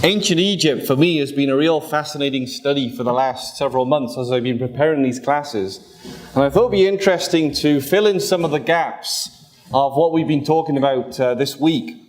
Ancient Egypt, for me, has been a real fascinating study for the last several months as I've been preparing these classes. And I thought it would be interesting to fill in some of the gaps of what we've been talking about this week,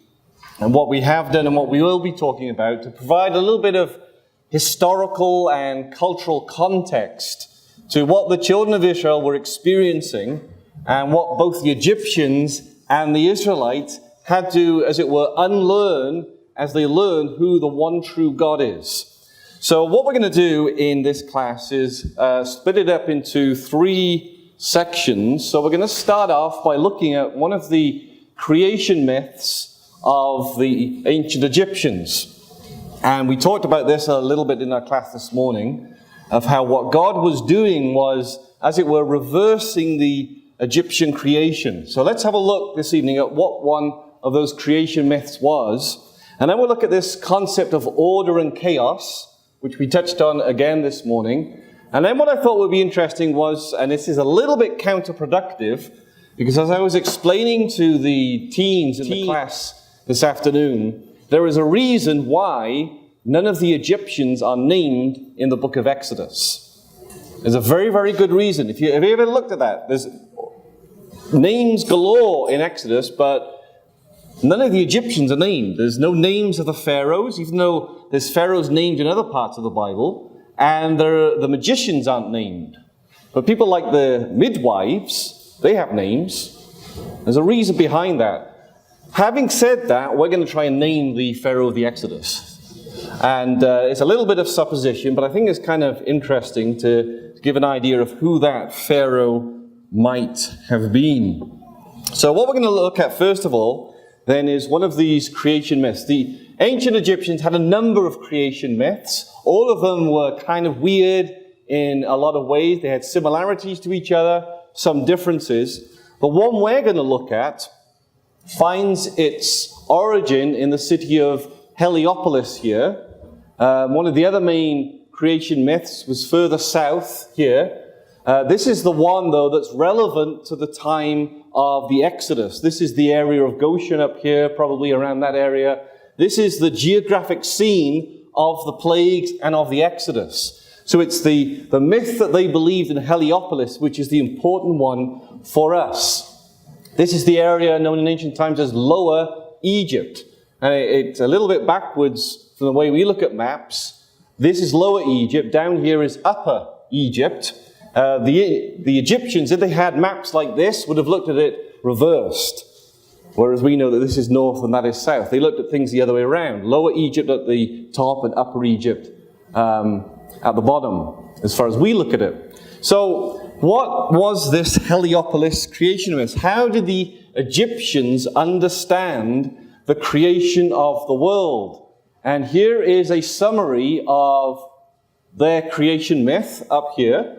and what we have done and what we will be talking about, to provide a little bit of historical and cultural context to what the children of Israel were experiencing and what both the Egyptians and the Israelites had to, as it were, unlearn as they learned who the one true God is. So what we're going to do in this class is split it up into three sections. So we're going to start off by looking at one of the creation myths of the ancient Egyptians. And we talked about this a little bit in our class this morning, of how what God was doing was, as it were, reversing the Egyptian creation. So let's have a look this evening at what one of those creation myths was. And then we'll look at this concept of order and chaos, which we touched on again this morning. And then what I thought would be interesting was, and this is a little bit counterproductive, because as I was explaining to the teens in the class this afternoon, there is a reason why none of the Egyptians are named in the book of Exodus. There's a very, very good reason. Have you ever looked at that? There's names galore in Exodus, but none of the Egyptians are named. There's no names of the pharaohs, even though there's pharaohs named in other parts of the Bible, and the magicians aren't named. But people like the midwives, they have names. There's a reason behind that. Having said that, we're going to try and name the pharaoh of the Exodus. And it's a little bit of supposition, but I think it's kind of interesting to give an idea of who that pharaoh might have been. So what we're going to look at first of all then is one of these creation myths. The ancient Egyptians had a number of creation myths. All of them were kind of weird in a lot of ways. They had similarities to each other, some differences. The one we're going to look at finds its origin in the city of Heliopolis here. One of the other main creation myths was further south here. This is the one, though, that's relevant to the time of the Exodus. This is the area of Goshen up here, probably around that area. This is the geographic scene of the plagues and of the Exodus. So it's the myth that they believed in Heliopolis, which is the important one for us. This is the area known in ancient times as Lower Egypt. And it's a little bit backwards from the way we look at maps. This is Lower Egypt. Down here is Upper Egypt. The Egyptians, if they had maps like this, would have looked at it reversed. Whereas we know that this is north and that is south. They looked at things the other way around. Lower Egypt at the top and Upper Egypt at the bottom, as far as we look at it. So, what was this Heliopolis creation myth? How did the Egyptians understand the creation of the world? And here is a summary of their creation myth up here.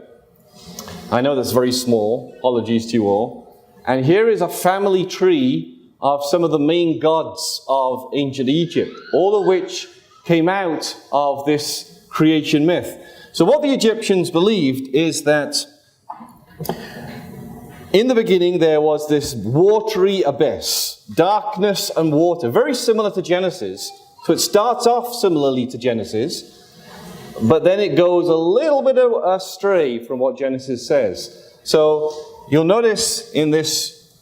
I know that's very small, apologies to you all. And here is a family tree of some of the main gods of ancient Egypt, all of which came out of this creation myth. So what the Egyptians believed is that in the beginning there was this watery abyss, darkness and water, very similar to Genesis. So it starts off similarly to Genesis, but then it goes a little bit astray from what Genesis says. So you'll notice in this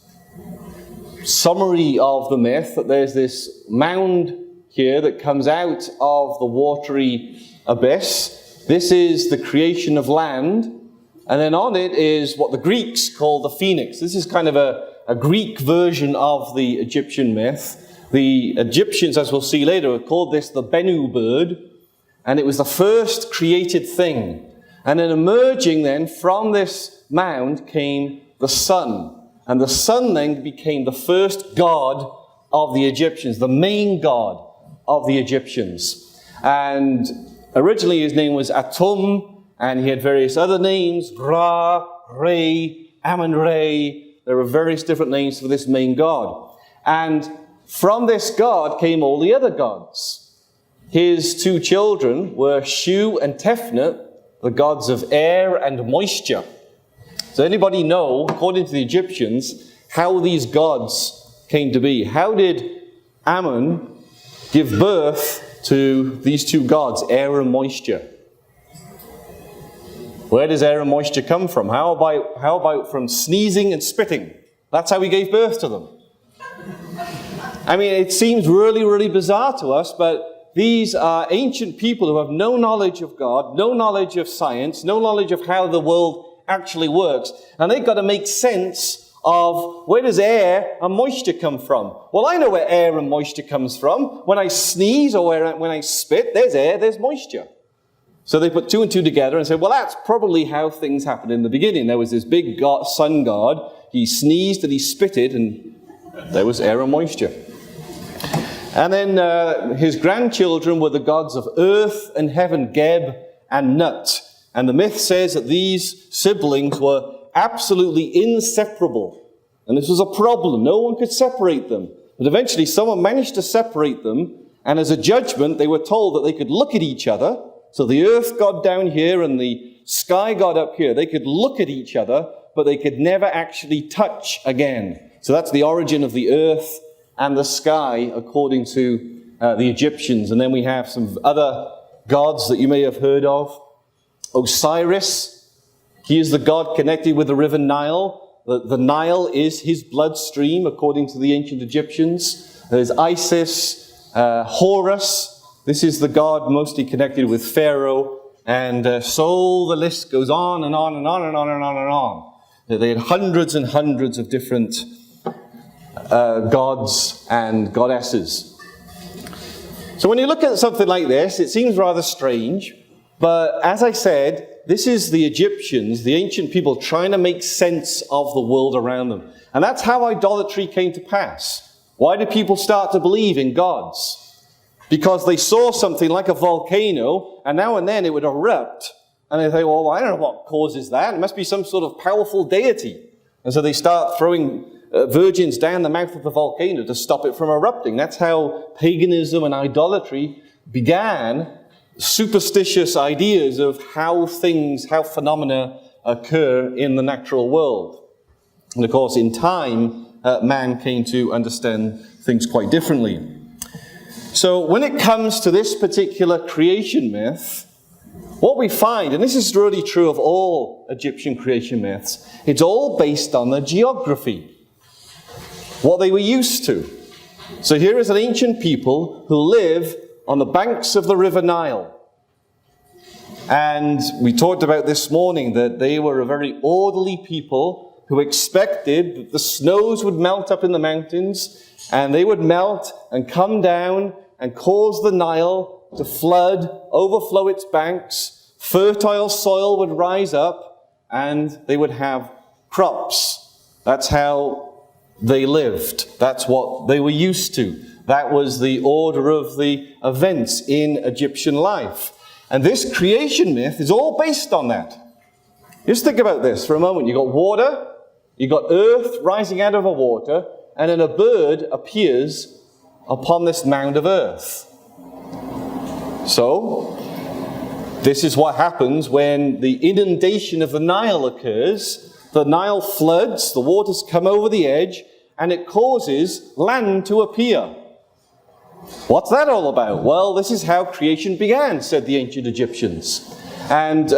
summary of the myth that there's this mound here that comes out of the watery abyss. This is the creation of land. And then on it is what the Greeks call the phoenix. This is kind of a Greek version of the Egyptian myth. The Egyptians, as we'll see later, called this the Bennu bird. And it was the first created thing. And then emerging then from this mound came the sun. And the sun then became the first god of the Egyptians, the main god of the Egyptians. And originally his name was Atum, and he had various other names, Ra, Re, Amun-Re. There were various different names for this main god. And from this god came all the other gods. His two children were Shu and Tefnut, the gods of air and moisture. Does anybody know, according to the Egyptians, how these gods came to be? How did Ammon give birth to these two gods, air and moisture. Where does air and moisture come from? How about from sneezing and spitting? That's how he gave birth to them. I mean, it seems really, really bizarre to us, but these are ancient people who have no knowledge of God, no knowledge of science, no knowledge of how the world actually works. And they've got to make sense of where does air and moisture come from? Well, I know where air and moisture comes from. When I sneeze or when I spit, there's air, there's moisture. So they put two and two together and said, well, that's probably how things happened in the beginning. There was this big god, sun god. He sneezed and he spitted, and there was air and moisture. And then his grandchildren were the gods of earth and heaven, Geb and Nut. And the myth says that these siblings were absolutely inseparable. And this was a problem. No one could separate them. But eventually someone managed to separate them. And as a judgment, they were told that they could look at each other. So the earth god down here and the sky god up here, they could look at each other, but they could never actually touch again. So that's the origin of the earth and the sky, according to the Egyptians. And then we have some other gods that you may have heard of. Osiris, he is the god connected with the river Nile. The Nile is his bloodstream, according to the ancient Egyptians. There's Isis, Horus. This is the god mostly connected with Pharaoh. And so the list goes on and on and on and on and on and on. They had hundreds and hundreds of different gods and goddesses. So when you look at something like this, it seems rather strange. But as I said, this is the Egyptians, the ancient people, trying to make sense of the world around them. And that's how idolatry came to pass. Why did people start to believe in gods? Because they saw something like a volcano, and now and then it would erupt. And they think, well, I don't know what causes that. It must be some sort of powerful deity. And so they start throwing virgins down the mouth of the volcano to stop it from erupting. That's how paganism and idolatry began. Superstitious ideas of how phenomena occur in the natural world. And of course, in time, man came to understand things quite differently. So when it comes to this particular creation myth, what we find, and this is really true of all Egyptian creation myths, it's all based on the geography, what they were used to. So here is an ancient people who live on the banks of the river Nile. And we talked about this morning that they were a very orderly people who expected that the snows would melt up in the mountains, and they would melt and come down and cause the Nile to flood, overflow its banks. Fertile soil would rise up, and they would have crops. That's how they lived. That's what they were used to. That was the order of the events in Egyptian life. And this creation myth is all based on that. Just think about this for a moment. You've got water, you've got earth rising out of the water, and then a bird appears upon this mound of earth. So, this is what happens when the inundation of the Nile occurs. The Nile floods, the waters come over the edge, and it causes land to appear. What's that all about? Well, this is how creation began, said the ancient Egyptians. And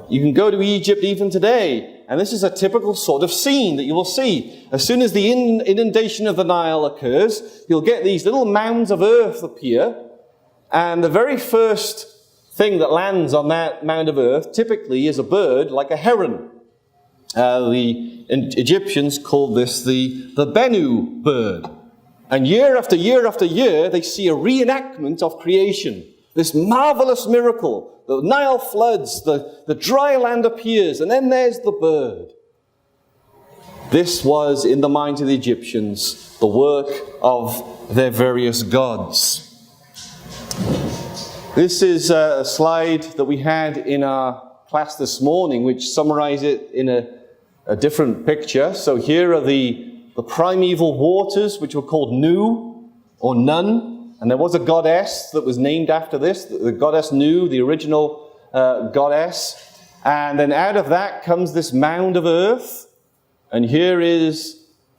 you can go to Egypt even today, and this is a typical sort of scene that you will see. As soon as the inundation of the Nile occurs, you'll get these little mounds of earth appear, and the very first thing that lands on that mound of earth typically is a bird like a heron. The Egyptians called this the Bennu bird. And year after year after year, they see a reenactment of creation. This marvelous miracle. The Nile floods, the dry land appears, and then there's the bird. This was, in the minds of the Egyptians, the work of their various gods. This is a slide that we had in our class this morning, which summarizes it in a different picture. So here are the primeval waters, which were called Nu or Nun. And there was a goddess that was named after this, the goddess Nu, the original goddess. And then out of that comes this mound of earth. And here are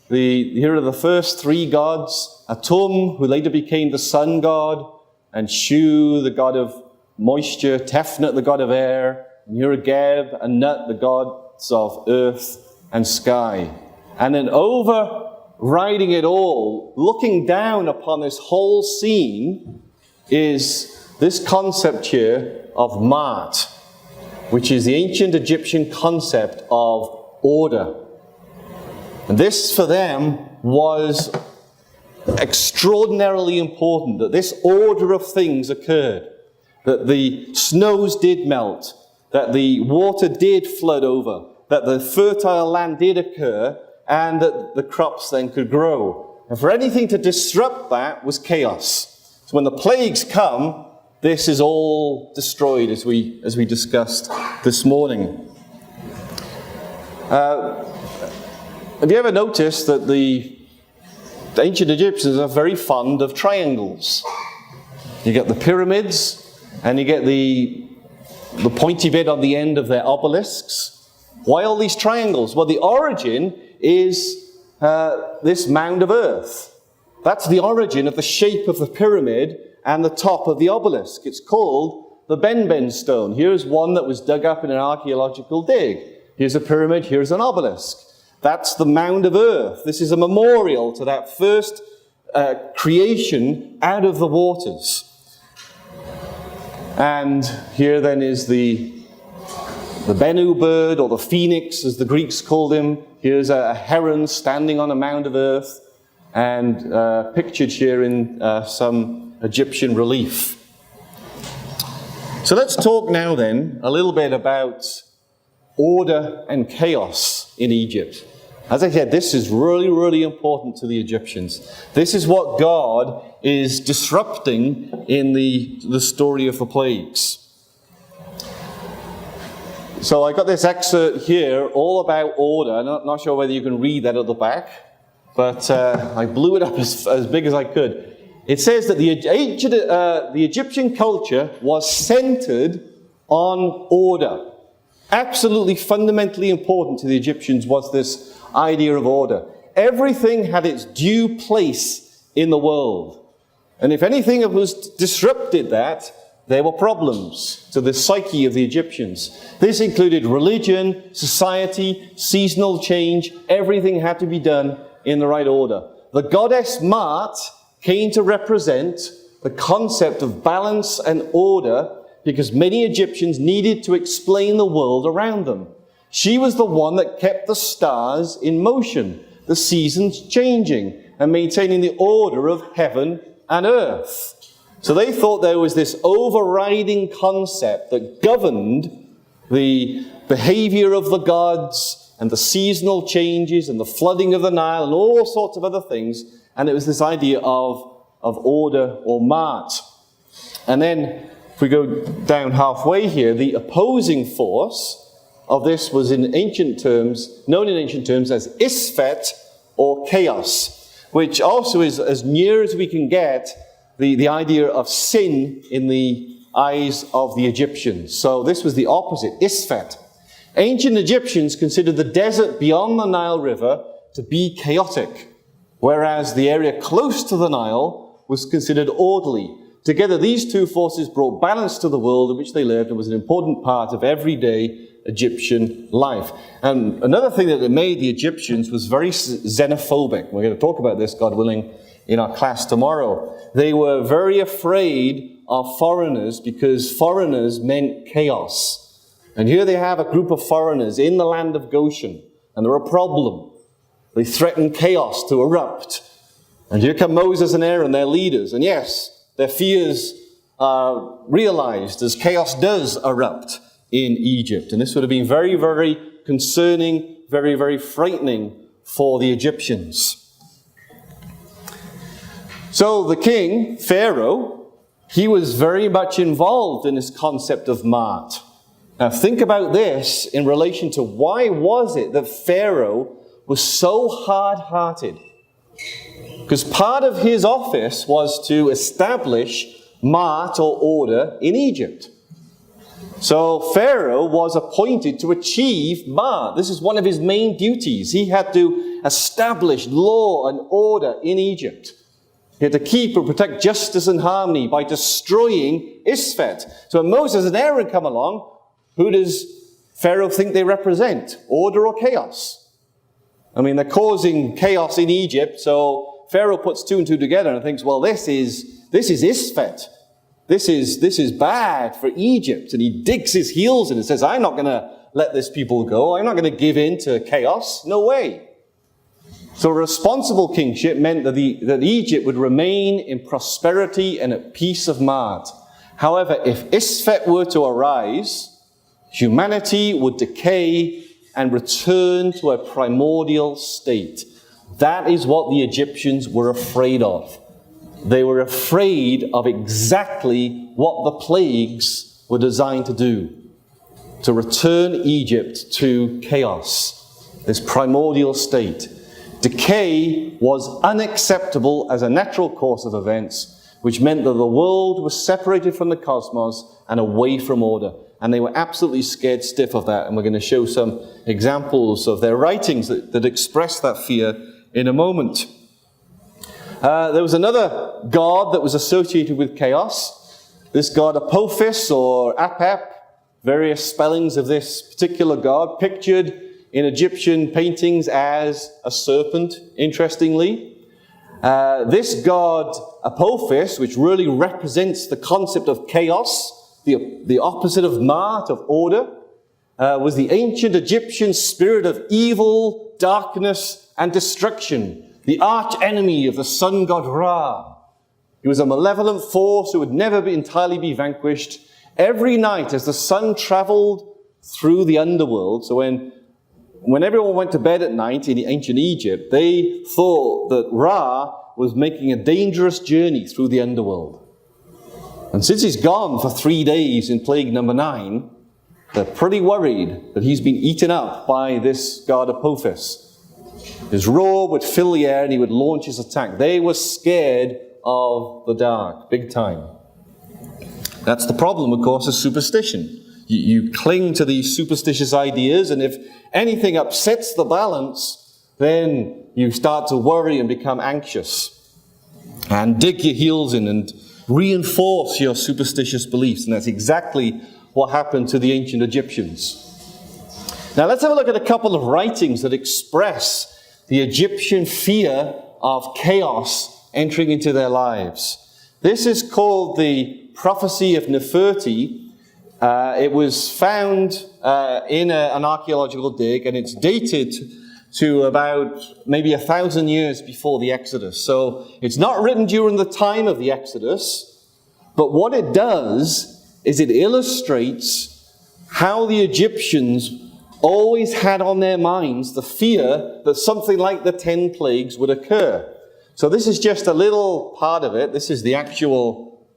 the first three gods. Atum, who later became the sun god. and Shu, the god of moisture, Tefnut, the god of air, Nergeb and Nut, the gods of earth and sky. And then overriding it all, looking down upon this whole scene, is this concept here of Ma'at, which is the ancient Egyptian concept of order. And this for them was extraordinarily important, that this order of things occurred, that the snows did melt, that the water did flood over, that the fertile land did occur, and that the crops then could grow. And for anything to disrupt that was chaos. So when the plagues come, this is all destroyed, as we discussed this morning. Have you ever noticed that the ancient Egyptians are very fond of triangles? You get the pyramids, and you get the pointy bit on the end of their obelisks. Why all these triangles? Well, the origin is this mound of earth. That's the origin of the shape of the pyramid and the top of the obelisk. It's called the Ben stone. Here's one that was dug up in an archaeological dig. Here's a pyramid, here's an obelisk. That's the mound of earth. This is a memorial to that first creation out of the waters. And here then is the Bennu bird, or the phoenix, as the Greeks called him. Here's a heron standing on a mound of earth, and pictured here in some Egyptian relief. So let's talk now then a little bit about order and chaos in Egypt. As I said, this is really, really important to the Egyptians. This is what God is disrupting in the story of the plagues. So I got this excerpt here all about order. I'm not sure whether you can read that at the back, but I blew it up as big as I could. It says that the Egyptian culture was centered on order. Absolutely fundamentally important to the Egyptians was this idea of order. Everything had its due place in the world. And if anything was disrupted that, there were problems to the psyche of the Egyptians. This included religion, society, seasonal change. Everything had to be done in the right order. The goddess Ma'at came to represent the concept of balance and order, because many Egyptians needed to explain the world around them. She was the one that kept the stars in motion, the seasons changing, and maintaining the order of heaven and earth. So they thought there was this overriding concept that governed the behavior of the gods and the seasonal changes and the flooding of the Nile and all sorts of other things. And it was this idea of order or Ma'at. And then if we go down halfway here, the opposing force of this was known in ancient terms as Isfet, or chaos, which also is as near as we can get the idea of sin in the eyes of the Egyptians. So this was the opposite, Isfet. Ancient Egyptians considered the desert beyond the Nile River to be chaotic, whereas the area close to the Nile was considered orderly. Together, these two forces brought balance to the world in which they lived and was an important part of everyday Egyptian life. And another thing that made the Egyptians was very xenophobic. We're going to talk about this, God willing, in our class tomorrow. They were very afraid of foreigners because foreigners meant chaos. And here they have a group of foreigners in the land of Goshen, and they're a problem. They threaten chaos to erupt. And here come Moses and Aaron, their leaders. And yes, their fears are realized as chaos does erupt in Egypt. And this would have been very, very concerning, very, very frightening for the Egyptians. So the king, Pharaoh, he was very much involved in this concept of Ma'at. Now think about this in relation to why was it that Pharaoh was so hard-hearted? Because part of his office was to establish Ma'at, or order, in Egypt. So Pharaoh was appointed to achieve Ma'at. This is one of his main duties. He had to establish law and order in Egypt. He had to keep and protect justice and harmony by destroying Isfet. So when Moses and Aaron come along, who does Pharaoh think they represent? Order or chaos? I mean, they're causing chaos in Egypt, so Pharaoh puts two and two together and thinks, well, this is Isfet. This is bad for Egypt. And he digs his heels in and says, I'm not going to let this people go. I'm not going to give in to chaos. No way. So responsible kingship meant that Egypt would remain in prosperity and at peace of mind. However, if Isfet were to arise, humanity would decay and return to a primordial state. That is what the Egyptians were afraid of. They were afraid of exactly what the plagues were designed to do. To return Egypt to chaos, this primordial state. Decay was unacceptable as a natural course of events, which meant that the world was separated from the cosmos and away from order. And they were absolutely scared stiff of that. And we're going to show some examples of their writings that express that fear in a moment. There was another god that was associated with chaos. This god Apophis or Apep, various spellings of this particular god, pictured in Egyptian paintings as a serpent, interestingly. This god Apophis, which really represents the concept of chaos, the opposite of Ma'at, of order, was the ancient Egyptian spirit of evil, darkness, and destruction, the arch enemy of the sun god Ra. He was a malevolent force who would never entirely be vanquished. Every night as the sun traveled through the underworld, so when everyone went to bed at night in ancient Egypt, they thought that Ra was making a dangerous journey through the underworld. And since he's gone for 3 days in plague number 9, they're pretty worried that he's been eaten up by this god Apophis. His roar would fill the air and he would launch his attack. They were scared of the dark, big time. That's the problem, of course, is superstition. You cling to these superstitious ideas, and if anything upsets the balance, then you start to worry and become anxious and dig your heels in and reinforce your superstitious beliefs. And that's exactly what happened to the ancient Egyptians. Now let's have a look at a couple of writings that express the Egyptian fear of chaos entering into their lives. This is called the Prophecy of Neferti. It was found in an archaeological dig, and it's dated to about maybe 1,000 years before the Exodus. So it's not written during the time of the Exodus, but what it does is it illustrates how the Egyptians always had on their minds the fear that something like the 10 plagues would occur. So this is just a little part of it. This is the actual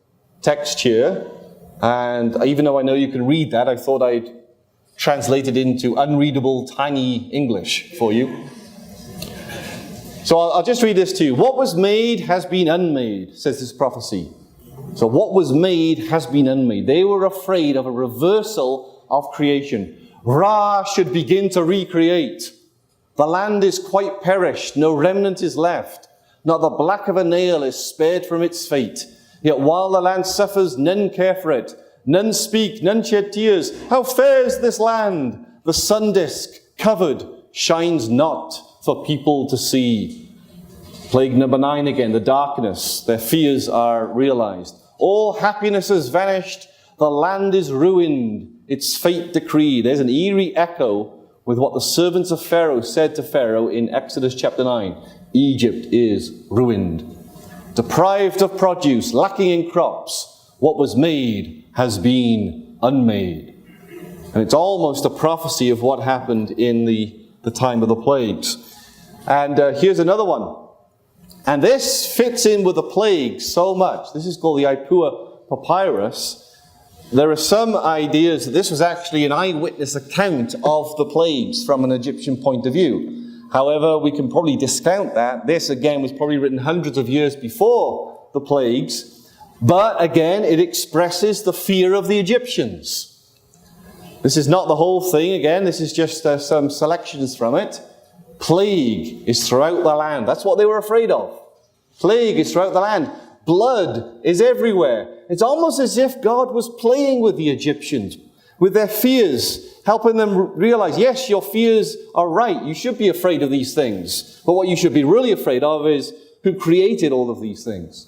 text here. And even though I know you can read that, I thought I'd translate it into unreadable, tiny English for you. So I'll just read this to you. What was made has been unmade, says this prophecy. So what was made has been unmade. They were afraid of a reversal of creation. Ra should begin to recreate. The land is quite perished, no remnant is left. Not the black of a nail is spared from its fate. Yet while the land suffers, none care for it. None speak, none shed tears. How fares this land? The sun disk, covered, shines not for people to see. Plague number 9 again, the darkness. Their fears are realized. All happiness has vanished. The land is ruined. Its fate decreed. There's an eerie echo with what the servants of Pharaoh said to Pharaoh in Exodus chapter 9. Egypt is ruined. Deprived of produce, lacking in crops, what was made has been unmade. And it's almost a prophecy of what happened in the time of the plagues. And here's another one. And this fits in with the plagues so much. This is called the Ipuwer Papyrus. There are some ideas that this was actually an eyewitness account of the plagues from an Egyptian point of view. However, we can probably discount that. This, again, was probably written hundreds of years before the plagues. But, again, it expresses the fear of the Egyptians. This is not the whole thing. Again, this is just some selections from it. Plague is throughout the land. That's what they were afraid of. Plague is throughout the land. Blood is everywhere. It's almost as if God was playing with the Egyptians, with their fears, helping them realize, yes, your fears are right. You should be afraid of these things. But what you should be really afraid of is who created all of these things.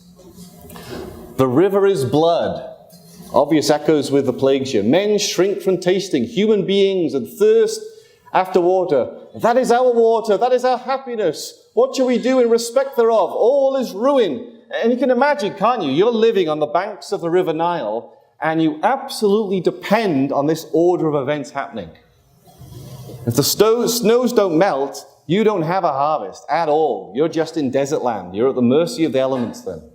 The river is blood. Obvious echoes with the plagues here. Men shrink from tasting, human beings, and thirst after water. That is our water. That is our happiness. What shall we do in respect thereof? All is ruin. And you can imagine, can't you? You're living on the banks of the River Nile, and you absolutely depend on this order of events happening. If the snows don't melt, you don't have a harvest at all. You're just in desert land. You're at the mercy of the elements then.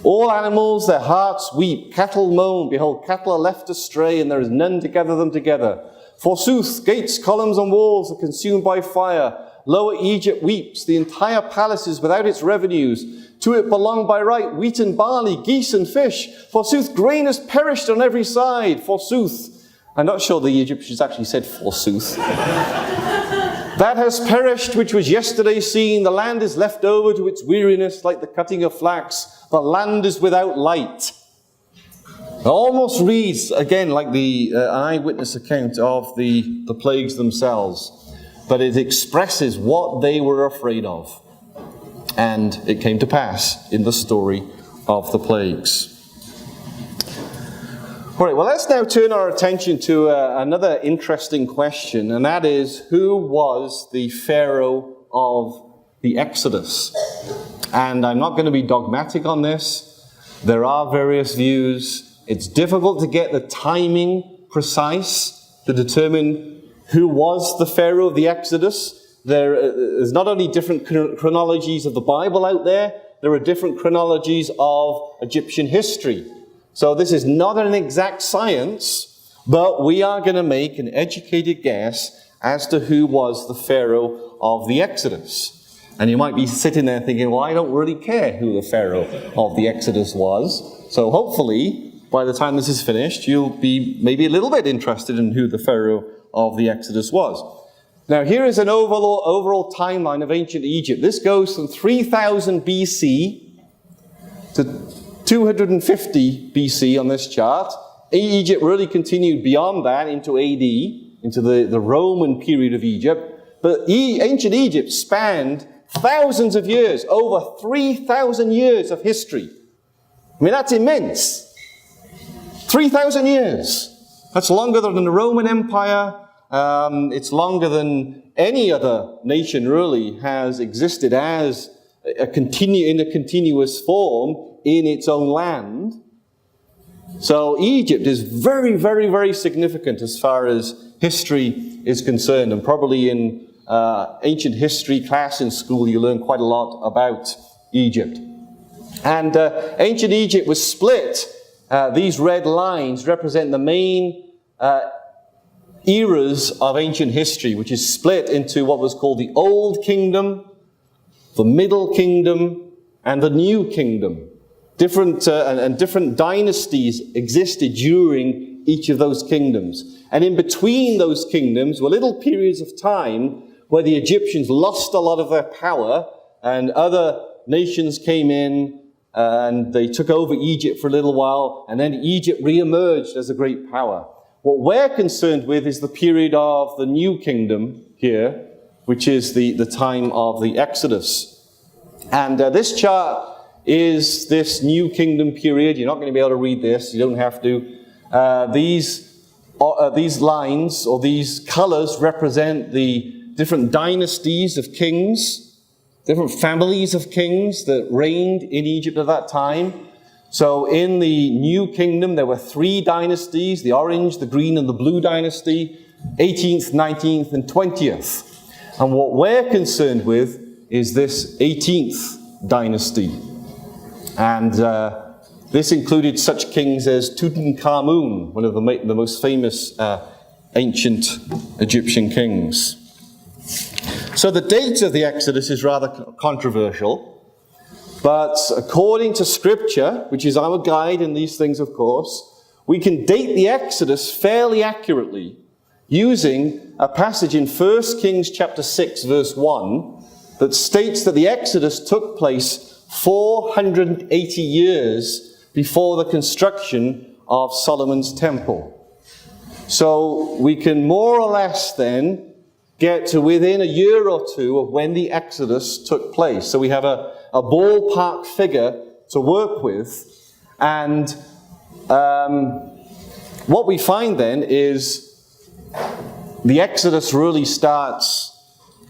All animals, their hearts weep. Cattle moan. Behold, cattle are left astray, and there is none to gather them together. Forsooth, gates, columns, and walls are consumed by fire. Lower Egypt weeps. The entire palace is without its revenues. To it belong by right wheat and barley, geese and fish. Forsooth, grain has perished on every side. Forsooth. I'm not sure the Egyptians actually said forsooth. That has perished which was yesterday seen. The land is left over to its weariness like the cutting of flax. The land is without light. It almost reads, again, like the eyewitness account of the plagues themselves. But it expresses what they were afraid of. And it came to pass in the story of the plagues. All right, well, let's now turn our attention to another interesting question, and that is, who was the Pharaoh of the Exodus? And I'm not going to be dogmatic on this. There are various views. It's difficult to get the timing precise to determine who was the Pharaoh of the Exodus. There's not only different chronologies of the Bible out there, there are different chronologies of Egyptian history. So this is not an exact science, but we are going to make an educated guess as to who was the Pharaoh of the Exodus. And you might be sitting there thinking, well, I don't really care who the Pharaoh of the Exodus was. So hopefully, by the time this is finished, you'll be maybe a little bit interested in who the Pharaoh of the Exodus was. Now, here is an overall timeline of ancient Egypt. This goes from 3000 BC to 250 BC on this chart. Egypt really continued beyond that into AD, into the Roman period of Egypt. But ancient Egypt spanned thousands of years, over 3,000 years of history. I mean, that's immense. 3,000 years. That's longer than the Roman Empire. It's longer than any other nation really has existed as in a continuous form in its own land. So Egypt is very, very, very significant as far as history is concerned. And probably in ancient history class in school, you learn quite a lot about Egypt. And ancient Egypt was split. These red lines represent the main eras of ancient history, which is split into what was called the Old Kingdom, the Middle Kingdom, and the New Kingdom. Different dynasties existed during each of those kingdoms. And in between those kingdoms were little periods of time where the Egyptians lost a lot of their power and other nations came in and they took over Egypt for a little while, and then Egypt re-emerged as a great power. What we're concerned with is the period of the New Kingdom here, which is the time of the Exodus. And this chart is this New Kingdom period. You're not going to be able to read this. You don't have to. These lines or these colors represent the different dynasties of kings, different families of kings that reigned in Egypt at that time. So in the New Kingdom, there were 3 dynasties, the orange, the green, and the blue dynasty, 18th, 19th, and 20th. And what we're concerned with is this 18th dynasty. And this included such kings as Tutankhamun, one of the most famous ancient Egyptian kings. So the date of the Exodus is rather controversial. But according to Scripture, which is our guide in these things, of course, we can date the Exodus fairly accurately using a passage in 1 Kings chapter 6, verse 1, that states that the Exodus took place 480 years before the construction of Solomon's temple. So we can more or less then get to within a year or two of when the Exodus took place. So we have a ballpark figure to work with. And what we find then is the Exodus really starts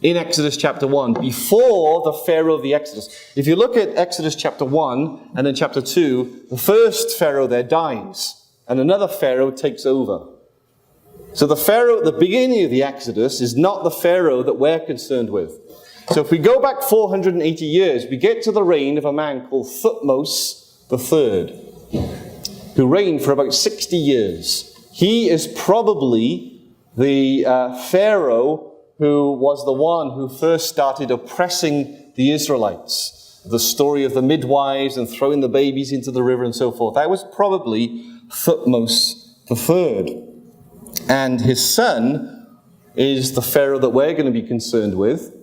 in Exodus chapter 1, before the Pharaoh of the Exodus. If you look at Exodus chapter 1 and then chapter 2, the first Pharaoh there dies, and another Pharaoh takes over. So the Pharaoh at the beginning of the Exodus is not the Pharaoh that we're concerned with. So if we go back 480 years, we get to the reign of a man called Thutmose III, who reigned for about 60 years. He is probably the Pharaoh who was the one who first started oppressing the Israelites. The story of the midwives and throwing the babies into the river and so forth. That was probably Thutmose III. And his son is the Pharaoh that we're going to be concerned with.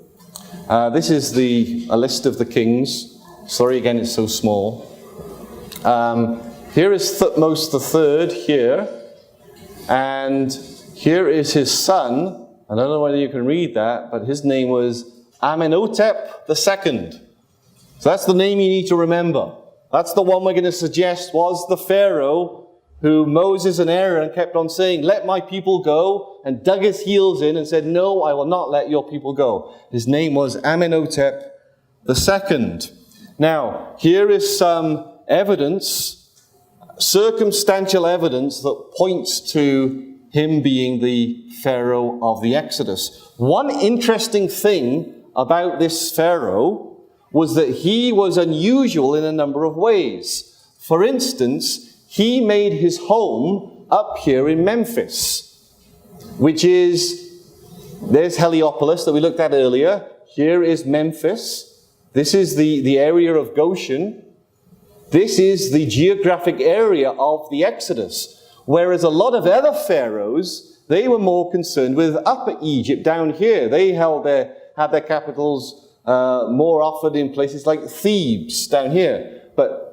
This is a list of the kings. Sorry again, it's so small. Here is Thutmose III here. And here is his son. I don't know whether you can read that, but his name was Amenhotep II. So that's the name you need to remember. That's the one we're going to suggest was the Pharaoh who Moses and Aaron kept on saying, let my people go, and dug his heels in and said, no, I will not let your people go. His name was Amenhotep II. Now, here is some evidence, circumstantial evidence that points to him being the Pharaoh of the Exodus. One interesting thing about this Pharaoh was that he was unusual in a number of ways. For instance, he made his home up here in Memphis, which is, there's Heliopolis that we looked at earlier. Here is Memphis. This is the area of Goshen. This is the geographic area of the Exodus. Whereas a lot of other pharaohs, they were more concerned with Upper Egypt down here. They had their capitals more often in places like Thebes down here. But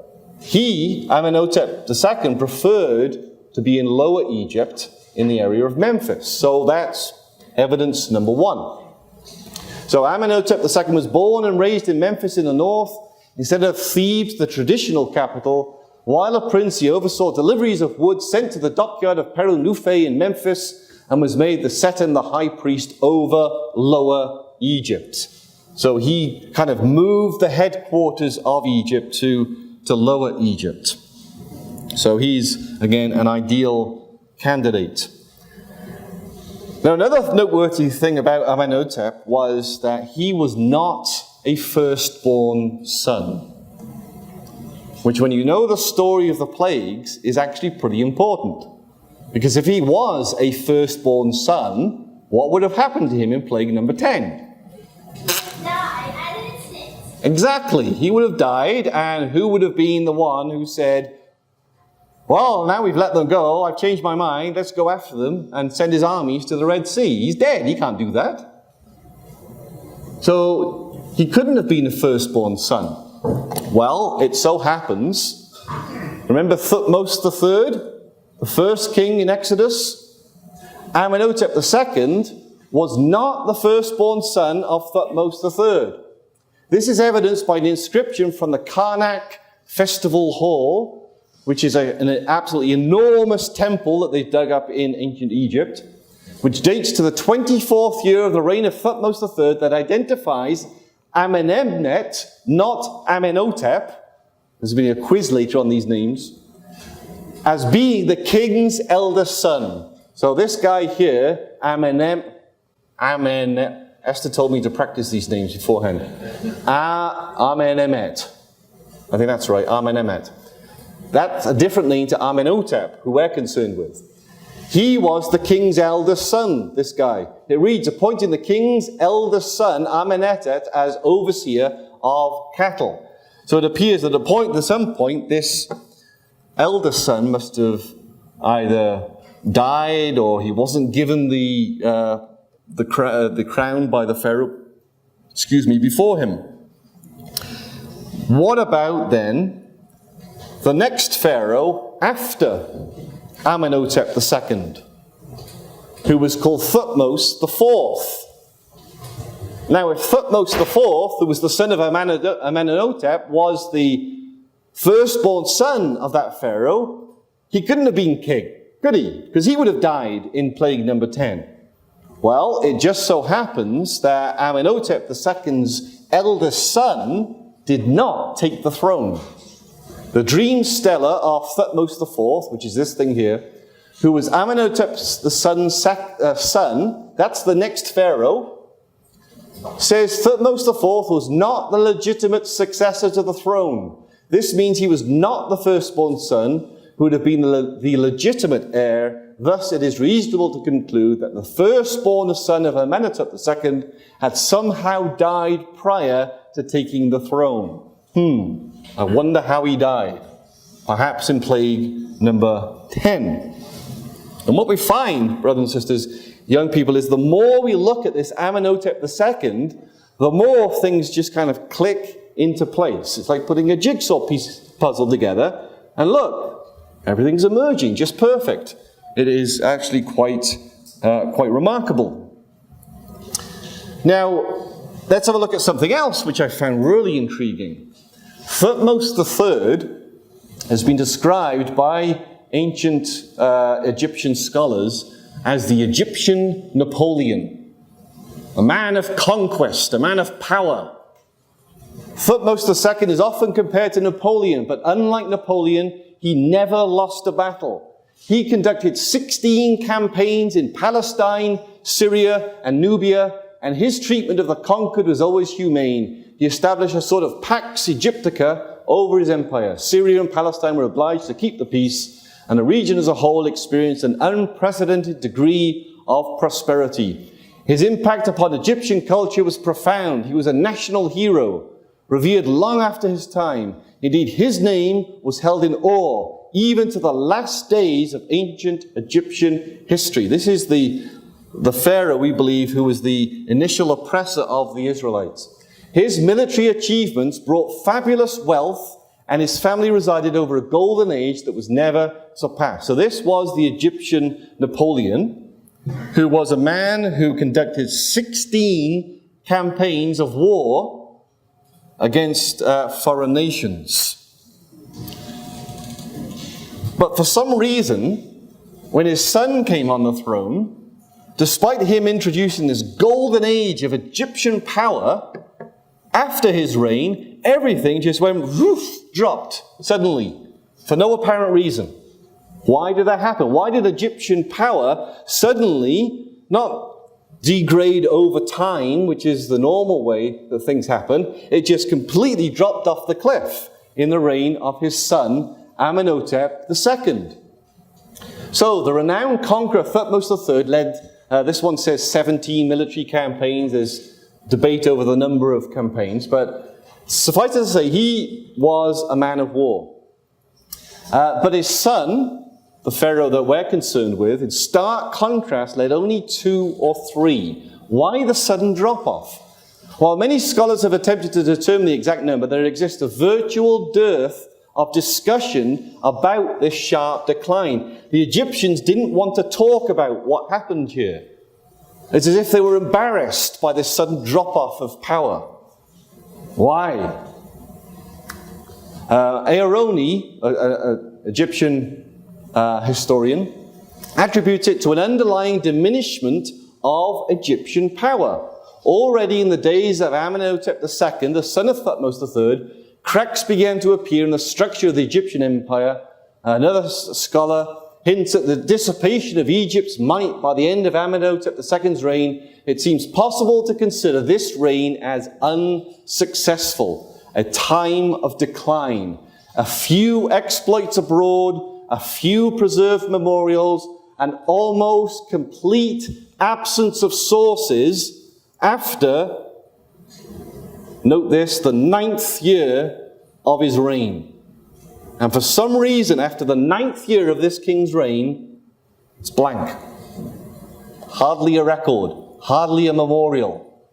he, Amenhotep II, preferred to be in Lower Egypt in the area of Memphis. So that's evidence number one. So Amenhotep II was born and raised in Memphis in the north, instead of Thebes, the traditional capital. While a prince, he oversaw deliveries of wood sent to the dockyard of Peru-Nufe in Memphis and was made the Seton, the high priest, over Lower Egypt. So he kind of moved the headquarters of Egypt to Lower Egypt. So he's, again, an ideal candidate. Now, another noteworthy thing about Amenhotep was that he was not a firstborn son, which, when you know the story of the plagues, is actually pretty important. Because if he was a firstborn son, what would have happened to him in plague number 10? Exactly. He would have died, and who would have been the one who said, well, now we've let them go, I've changed my mind, let's go after them and send his armies to the Red Sea. He's dead, he can't do that. So he couldn't have been a firstborn son. Well, it so happens, remember Thutmose III, the first king in Exodus? Amenhotep II was not the firstborn son of Thutmose III. This is evidenced by an inscription from the Karnak Festival Hall, which is an absolutely enormous temple that they dug up in ancient Egypt, which dates to the 24th year of the reign of Thutmose III, that identifies Amenemnet, not Amenhotep, there's been a quiz later on these names, as being the king's eldest son. So this guy here, Esther told me to practice these names beforehand. Amenemhet. I think that's right, Amenemhet. That's a different name to Amenhotep, who we're concerned with. He was the king's eldest son, this guy. It reads, appointing the king's eldest son, Amenhotep, as overseer of cattle. So it appears that at some point, this eldest son must have either died, or he wasn't given the crown by the Pharaoh. before him. What about then the next pharaoh after Amenhotep II, who was called Thutmose IV? Now, if Thutmose IV, who was the son of Amenhotep, was the firstborn son of that pharaoh, he couldn't have been king, could he? Because he would have died in plague number 10. Well, it just so happens that Amenhotep II's eldest son did not take the throne. The dream stela of Thutmose IV, which is this thing here, who was Amenhotep's son, that's the next pharaoh, says Thutmose IV was not the legitimate successor to the throne. This means he was not the firstborn son who would have been the legitimate heir. Thus, it is reasonable to conclude that the firstborn son of Amenhotep II had somehow died prior to taking the throne. I wonder how he died. Perhaps in plague number 10. And what we find, brothers and sisters, young people, is the more we look at this Amenhotep II, the more things just kind of click into place. It's like putting a jigsaw puzzle together, and look, everything's emerging just perfect. It is actually quite remarkable. Now, let's have a look at something else which I found really intriguing. Thutmose III has been described by ancient Egyptian scholars as the Egyptian Napoleon, a man of conquest, a man of power. Thutmose II is often compared to Napoleon, but unlike Napoleon, he never lost a battle. He conducted 16 campaigns in Palestine, Syria, and Nubia, and his treatment of the conquered was always humane. He established a sort of Pax Aegyptica over his empire. Syria and Palestine were obliged to keep the peace, and the region as a whole experienced an unprecedented degree of prosperity. His impact upon Egyptian culture was profound. He was a national hero, revered long after his time. Indeed, his name was held in awe, even to the last days of ancient Egyptian history. This is the pharaoh, we believe, who was the initial oppressor of the Israelites. His military achievements brought fabulous wealth, and his family resided over a golden age that was never surpassed. So this was the Egyptian Napoleon, who was a man who conducted 16 campaigns of war against foreign nations. But for some reason, when his son came on the throne, despite him introducing this golden age of Egyptian power, after his reign, everything just went dropped suddenly, for no apparent reason. Why did that happen? Why did Egyptian power suddenly not degrade over time, which is the normal way that things happen? It just completely dropped off the cliff in the reign of his son, Amenhotep II. So the renowned conqueror Thutmose III led, this one says 17 military campaigns. There's debate over the number of campaigns, but suffice it to say, he was a man of war. But his son, the pharaoh that we're concerned with, in stark contrast, led only 2 or 3. Why the sudden drop-off? While many scholars have attempted to determine the exact number, there exists a virtual dearth of discussion about this sharp decline. The Egyptians didn't want to talk about what happened here. It's as if they were embarrassed by this sudden drop-off of power. Why? Aaroni, an Egyptian historian, attributes it to an underlying diminishment of Egyptian power. Already in the days of Amenhotep II, the son of Thutmose III, cracks began to appear in the structure of the Egyptian empire. Another scholar hints at the dissipation of Egypt's might by the end of Amenhotep II's reign. It seems possible to consider this reign as unsuccessful, a time of decline. A few exploits abroad, a few preserved memorials, an almost complete absence of sources after, note this, the 9th year of his reign. And for some reason, after the 9th year of this king's reign, it's blank. Hardly a record, hardly a memorial.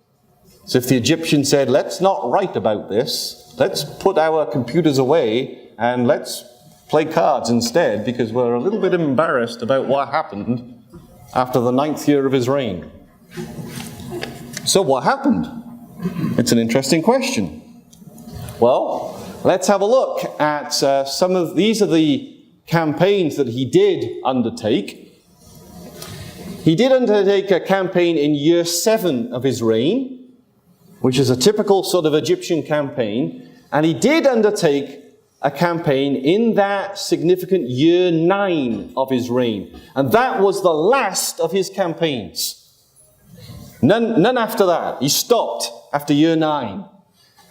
So if the Egyptians said, let's not write about this, let's put our computers away and let's play cards instead, because we're a little bit embarrassed about what happened after the 9th year of his reign. So what happened? It's an interesting question. Well, let's have a look at these are the campaigns that he did undertake. He did undertake a campaign in year 7 of his reign, which is a typical sort of Egyptian campaign. And he did undertake a campaign in that significant year 9 of his reign. And that was the last of his campaigns. None after that. He stopped after year 9.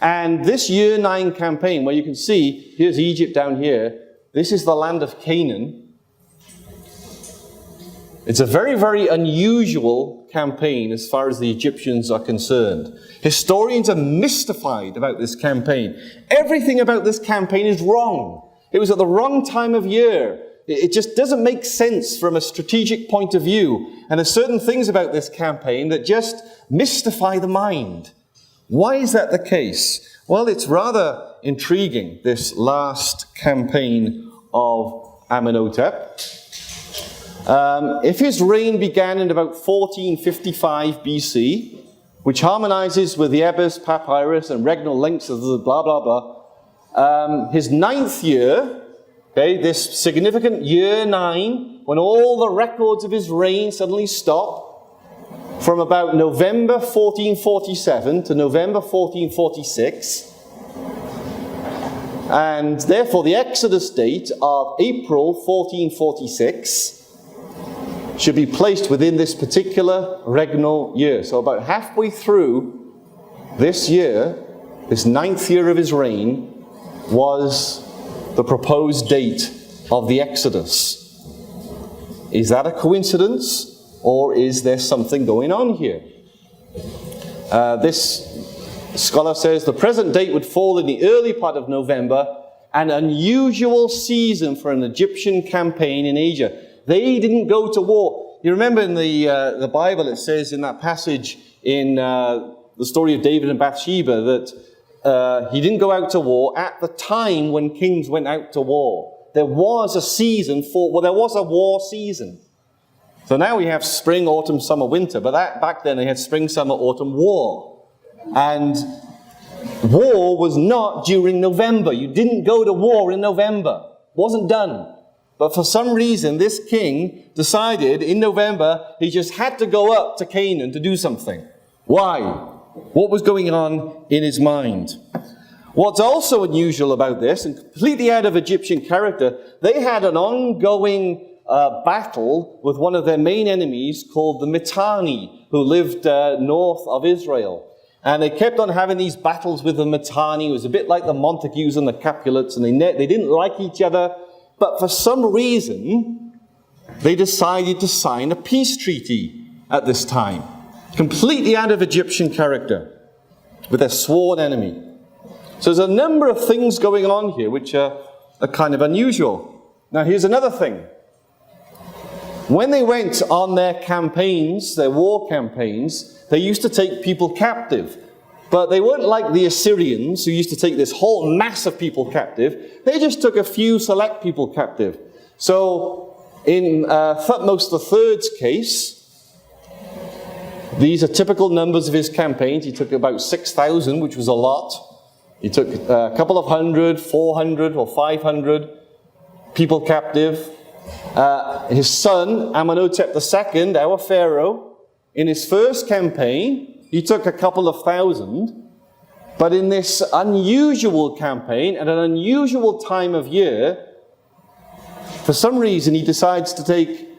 And this year 9 campaign, where you can see, here's Egypt down here. This is the land of Canaan. It's a very, very unusual campaign as far as the Egyptians are concerned. Historians are mystified about this campaign. Everything about this campaign is wrong. It was at the wrong time of year. It just doesn't make sense from a strategic point of view. And there's certain things about this campaign that just mystify the mind. Why is that the case? Well, it's rather intriguing, this last campaign of Amenhotep. If his reign began in about 1455 BC, which harmonizes with the Ebers Papyrus and regnal links of the blah, blah, blah, his 9th year, okay, this significant year 9, when all the records of his reign suddenly stop, from about November 1447 to November 1446, and therefore the Exodus date of April 1446 should be placed within this particular regnal year. So about halfway through this year, this 9th year of his reign, was the proposed date of the Exodus. Is that a coincidence, or is there something going on here? This scholar says the present date would fall in the early part of November, an unusual season for an Egyptian campaign in Asia. They didn't go to war. You remember in the Bible it says in that passage in the story of David and Bathsheba that he didn't go out to war at the time when kings went out to war. There was a season there was a war season. So now we have spring, autumn, summer, winter. But back then they had spring, summer, autumn, war. And war was not during November. You didn't go to war in November. It wasn't done. But for some reason, this king decided in November he just had to go up to Canaan to do something. Why? What was going on in his mind? What's also unusual about this, and completely out of Egyptian character, they had an ongoing battle with one of their main enemies called the Mitanni, who lived north of Israel. And they kept on having these battles with the Mitanni. It was a bit like the Montagues and the Capulets, and they didn't like each other. But for some reason, they decided to sign a peace treaty at this time, completely out of Egyptian character, with their sworn enemy. So there's a number of things going on here which are kind of unusual. Now here's another thing. When they went on their campaigns, their war campaigns, they used to take people captive. But they weren't like the Assyrians, who used to take this whole mass of people captive. They just took a few select people captive. So in Thutmose III's case, these are typical numbers of his campaigns. He took about 6,000, which was a lot. He took a couple of 100, 400 or 500 people captive. His son, Amenhotep II, our pharaoh, in his first campaign, he took a couple of 1,000, but in this unusual campaign, at an unusual time of year, for some reason he decides to take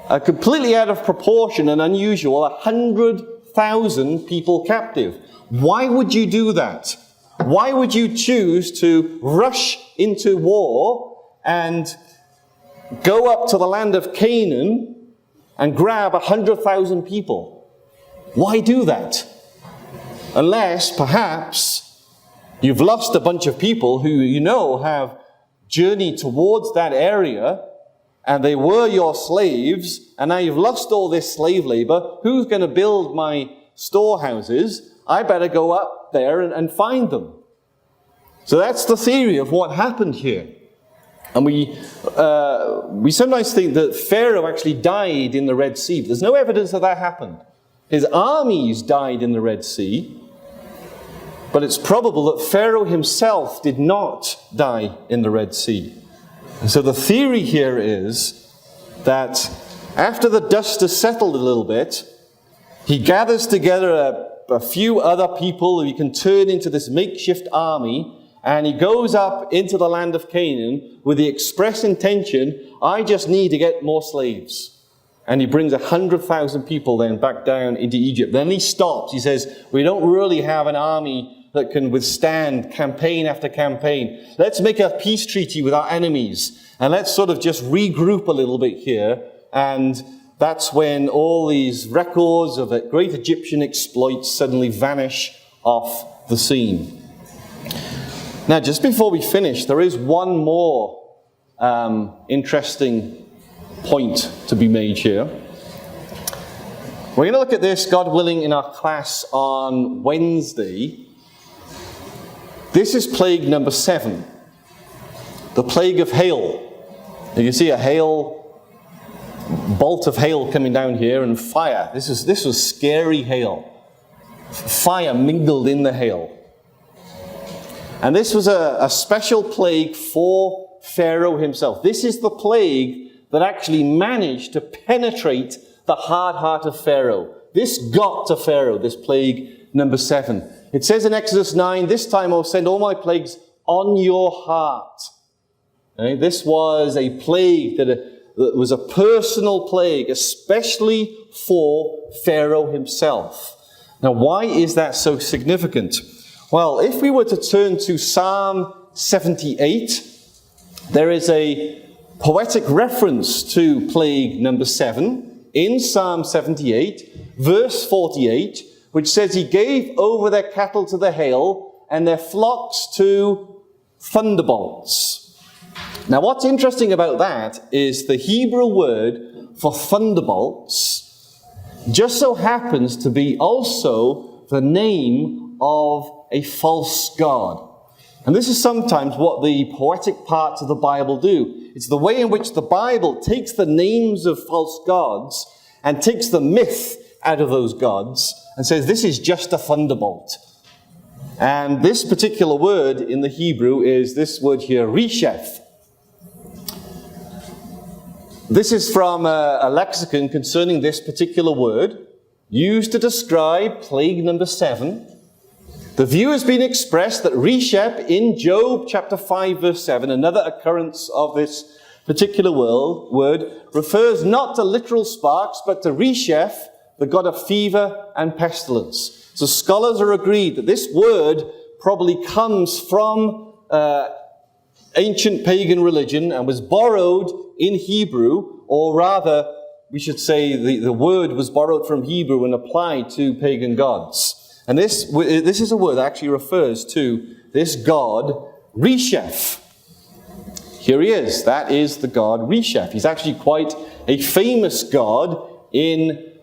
a completely out of proportion and unusual 100,000 people captive. Why would you do that? Why would you choose to rush into war and go up to the land of Canaan and grab 100,000 people? Why do that? Unless, perhaps, you've lost a bunch of people who you know have journeyed towards that area, and they were your slaves, and now you've lost all this slave labor. Who's going to build my storehouses? I better go up there and find them. So that's the theory of what happened here. And we sometimes think that Pharaoh actually died in the Red Sea. But there's no evidence that happened. His armies died in the Red Sea. But it's probable that Pharaoh himself did not die in the Red Sea. And so the theory here is that after the dust has settled a little bit, he gathers together a few other people who he can turn into this makeshift army, and he goes up into the land of Canaan with the express intention, I just need to get more slaves. And he brings 100,000 people then back down into Egypt. Then he stops. He says, we don't really have an army that can withstand campaign after campaign. Let's make a peace treaty with our enemies. And let's sort of just regroup a little bit here. And that's when all these records of great Egyptian exploits suddenly vanish off the scene. Now, just before we finish, there is one more interesting point to be made here. We're going to look at this, God willing, in our class on Wednesday. This is plague number 7, the plague of hail. You can see a bolt of hail coming down here, and fire. This was scary hail. Fire mingled in the hail. And this was a special plague for Pharaoh himself. This is the plague that actually managed to penetrate the hard heart of Pharaoh. This got to Pharaoh, this plague number 7. It says in Exodus 9, this time I'll send all my plagues on your heart. Okay? This was a plague that was a personal plague, especially for Pharaoh himself. Now, why is that so significant? Well, if we were to turn to Psalm 78, there is a poetic reference to plague number 7 in Psalm 78, verse 48, which says, he gave over their cattle to the hail and their flocks to thunderbolts. Now, what's interesting about that is the Hebrew word for thunderbolts just so happens to be also the name of a false god. And this is sometimes what the poetic parts of the Bible do. It's the way in which the Bible takes the names of false gods and takes the myth out of those gods and says, this is just a thunderbolt. And this particular word in the Hebrew is this word here, resheph. This is from a lexicon concerning this particular word, used to describe plague number 7. The view has been expressed that resheph in Job chapter 5 verse 7, another occurrence of this particular word, refers not to literal sparks, but to resheph, the god of fever and pestilence. So scholars are agreed that this word probably comes from ancient pagan religion and was borrowed in Hebrew, or rather, we should say the word was borrowed from Hebrew and applied to pagan gods. And this is a word that actually refers to this god, Resheph. Here he is. That is the god Resheph. He's actually quite a famous god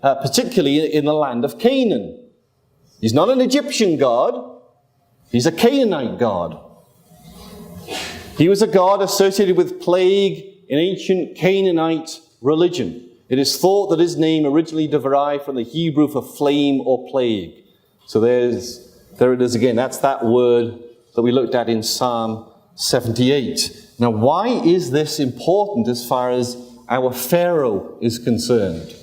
particularly in the land of Canaan. He's not an Egyptian god. He's a Canaanite god. He was a god associated with plague in ancient Canaanite religion. It is thought that his name originally derived from the Hebrew for flame or plague. So there it is again. That's that word that we looked at in Psalm 78. Now, why is this important as far as our Pharaoh is concerned?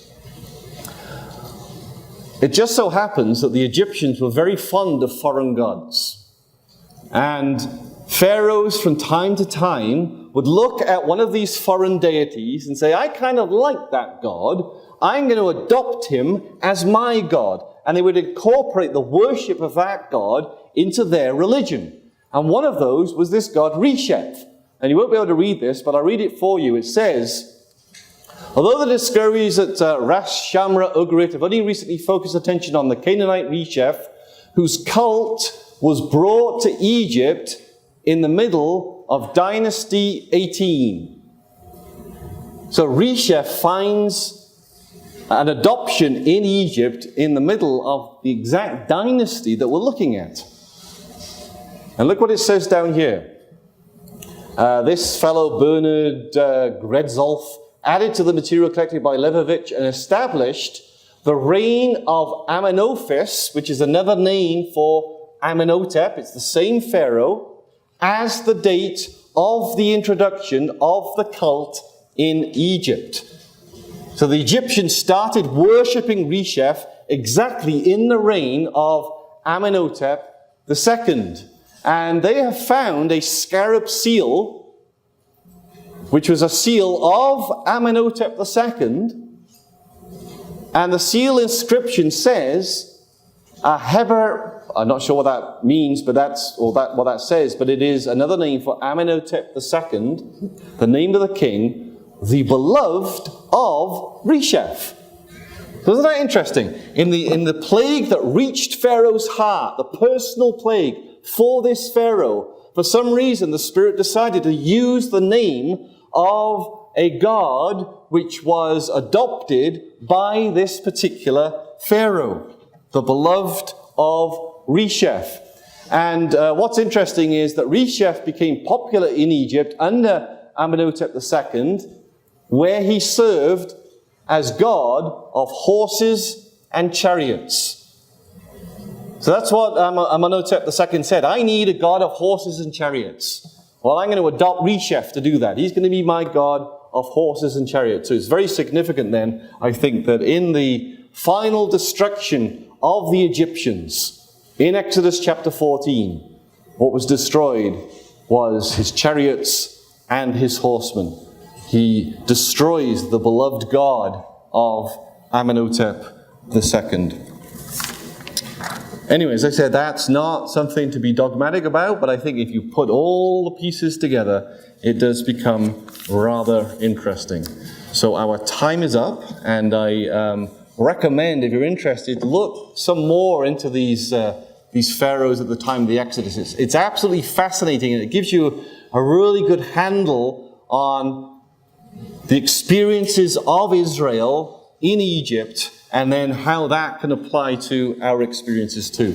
It just so happens that the Egyptians were very fond of foreign gods. And pharaohs from time to time would look at one of these foreign deities and say, I kind of like that god. I'm going to adopt him as my god. And they would incorporate the worship of that god into their religion. And one of those was this god Resheph. And you won't be able to read this, but I'll read it for you. It says, although the discoveries at Ras Shamra Ugarit have only recently focused attention on the Canaanite Resheph, whose cult was brought to Egypt in the middle of Dynasty 18. So Resheph finds an adoption in Egypt in the middle of the exact dynasty that we're looking at. And look what it says down here. This fellow Bernard Gredzolf added to the material collected by Levovich and established the reign of Amenophis, which is another name for Amenhotep, it's the same pharaoh, as the date of the introduction of the cult in Egypt. So the Egyptians started worshipping Resheph exactly in the reign of Amenhotep II. And they have found a scarab seal, which was a seal of Amenhotep II. And the seal inscription says, Heber, I'm not sure what that means, but what that says, but it is another name for Amenhotep II, the name of the king, the beloved of Resheph. So isn't that interesting? In the plague that reached Pharaoh's heart, the personal plague for this Pharaoh, for some reason the Spirit decided to use the name of a god which was adopted by this particular Pharaoh, the beloved of Resheph. And what's interesting is that Resheph became popular in Egypt under Amenhotep II, where he served as god of horses and chariots. So that's what Amenhotep II said. I need a god of horses and chariots. Well, I'm going to adopt Resheph to do that. He's going to be my god of horses and chariots. So it's very significant then, I think, that in the final destruction of the Egyptians, in Exodus chapter 14, what was destroyed was his chariots and his horsemen. He destroys the beloved god of Amenhotep II. Anyway, as I said, that's not something to be dogmatic about, but I think if you put all the pieces together, it does become rather interesting. So our time is up, and I recommend, if you're interested, look some more into these pharaohs at the time of the Exodus. It's absolutely fascinating, and it gives you a really good handle on the experiences of Israel in Egypt, and then how that can apply to our experiences too.